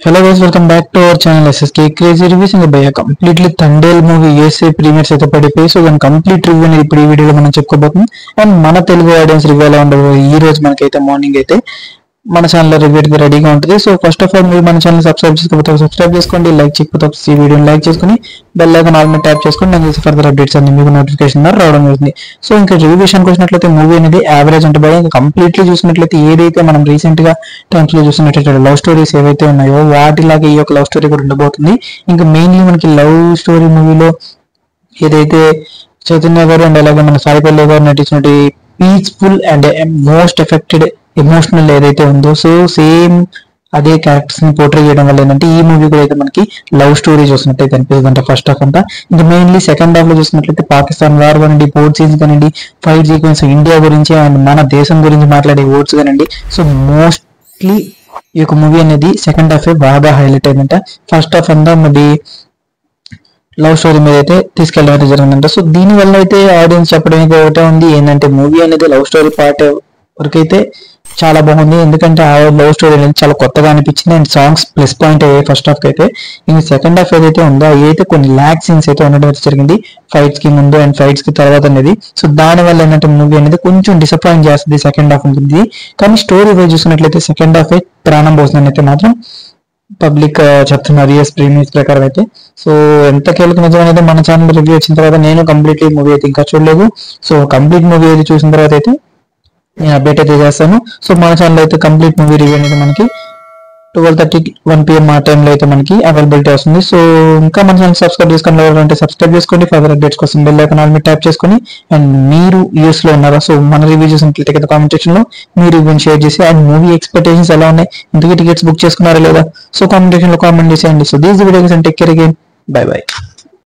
Hello guys, welcome back to our channel SSK Crazy Reviews. ఇంకా భయ్య completely Thandel movie USA premieres అయితే పడిపోయి so దాని కంప్లీట్ రివ్యూ అనేది ఇప్పుడు ఈ వీడియోలో మనం చెప్పుకోబోతున్నాం. అండ్ మన తెలుగు ఆడియన్స్ రివ్యూ ఎలా ఉండదు ఈ రోజు మనకైతే మార్నింగ్ అయితే మన ఛానల్ రివ్యూ అయితే రెడీగా ఉంటుంది. సో ఫస్ట్ ఆఫ్ ఆల్ మీరు మన ఛానల్ సబ్స్క్రైబ్ చేసుకోండి, లైక్ చేయకపోతే ఈ వీడియోని లైక్ చేసుకుని బెల్ ఐకాన్ ఆల్ మీద ట్యాప్ చేసుకుని నాకు చేసే ఫర్దర్ అప్డేట్స్ అన్ని మీకు నోటిఫికేషన్ ద్వారా రావడం జరుగుతుంది. సో ఇంకా రివ్యూ విషయానికి వచ్చినట్లయితే మూవీ అనేది యావరేజ్ అంటే భయ్య ఇంకా కంప్లీట్లీ చూసినట్లయితే ఏదైతే మనం రీసెంట్ గా టైమ్స్ లో చూసినట్లయితే లవ్ స్టోరీస్ ఏవైతే ఉన్నాయో వాటిలాగా ఈ యొక్క లవ్ స్టోరీ కూడా ఉండబోతుంది. ఇంకా మెయిన్లీ మనకి లవ్ స్టోరీ మూవీలో ఏదైతే చైతన్య గారు అండ్ అలాగే మన సాయిపల్లి గారు నటించినటువంటి peaceful and most affected emotional ఏదైతే ఉందో సో సేమ్ అదే క్యారెక్టర్స్ ని పోర్ట్రే చేయడం వల్ల ఏంటంటే ఈ మూవీ కూడా అయితే మనకి లవ్ స్టోరీ చూసినట్టయితే అనిపిస్తుంది. ఫస్ట్ హాఫ్ అంతా ఇంకా మెయిన్లీ సెకండ్ హాఫ్ లో చూసినట్లయితే పాకిస్తాన్ వార్ కానివ్వండి, పోర్ట్ సీన్స్ కానివ్వండి, ఫైట్ సీక్వెన్స్, ఇండియా గురించి అండ్ మన దేశం గురించి మాట్లాడే వర్డ్స్ కానివ్వండి. సో మోస్ట్లీ ఈ యొక్క మూవీ అనేది సెకండ్ హాఫ్ బాగా హైలైట్ అయిందంట. ఫస్ట్ హాఫ్ అంతా మరి లవ్ స్టోరీ మీద అయితే తీసుకెళ్ళడం అయితే జరిగిందంట. సో దీని వల్ల అయితే ఆడియన్స్ చెప్పడానికి ఒకటే ఉంది ఏంటంటే మూవీ అనేది లవ్ స్టోరీ పార్ట్ వరకు అయితే చాలా బాగుంది. ఎందుకంటే ఆ లవ్ స్టోరీ అనేది చాలా కొత్తగా అనిపించింది అండ్ సాంగ్స్ ప్లస్ పాయింట్ అయ్యాయి ఫస్ట్ హాఫ్ కి అయితే. ఇంకా సెకండ్ హాఫ్ ఏదైతే ఉందో అవి అయితే కొన్ని ల్యాక్ సీన్స్ అయితే ఉండడం జరిగింది ఫైట్స్ కి ముందు అండ్ ఫైట్స్ కి తర్వాత అనేది. సో దాని వల్ల ఏంటంటే మూవీ అనేది కొంచెం డిసప్పాయింట్ చేస్తుంది సెకండ్ హాఫ్ ఉంటుంది. కానీ స్టోరీ వైజ్ చూసినట్లయితే సెకండ్ హాఫ్ ప్రాణం పోస్తుందని అయితే మాత్రం పబ్లిక్ చెప్తున్నారు యూఎస్ ప్రీమియర్స్ ప్రకారం అయితే. సో ఎంత కీలక నిజం అనేది మన ఛానల్ రివ్యూ వచ్చిన తర్వాత నేను కంప్లీట్లీ మూవీ అయితే ఇంకా చూడలేదు. సో కంప్లీట్ మూవీ అయితే చూసిన తర్వాత అయితే నేను అప్డేట్ అయితే చేస్తాను. సో మన ఛానల్ అయితే కంప్లీట్ మూవీ రివ్యూ అనేది మనకి 12:31 PM ఆ టైంలో అయితే మనకి అవైలబిలిటీ వస్తుంది. సో ఇంకా మన ఛానల్ సబ్స్క్రైబ్ చేసుకోండి, సబ్స్క్రైబ్ చేసుకోండి. ఫర్దర్ అప్డేట్స్ కోసం బెల్ ఐకాన్ ఆల్ మీద ట్యాప్ చేసుకొని అండ్ మీరు యూఎస్ లో ఉన్నారా సో మన రివ్యూ చేసినట్లయితే కదా కామెంట్ సెక్షన్ లో మీరు రివ్యూని షేర్ చేసి అండ్ మూవీ ఎక్స్పెక్టేషన్స్ ఎలా ఉన్నాయి, ఇంతకీ టికెట్స్ బుక్ చేసుకున్నారా లేదా సో కామెంట్ సెక్షన్ లో కామెంట్ చేసేయండి. So these videos and take care again, by by.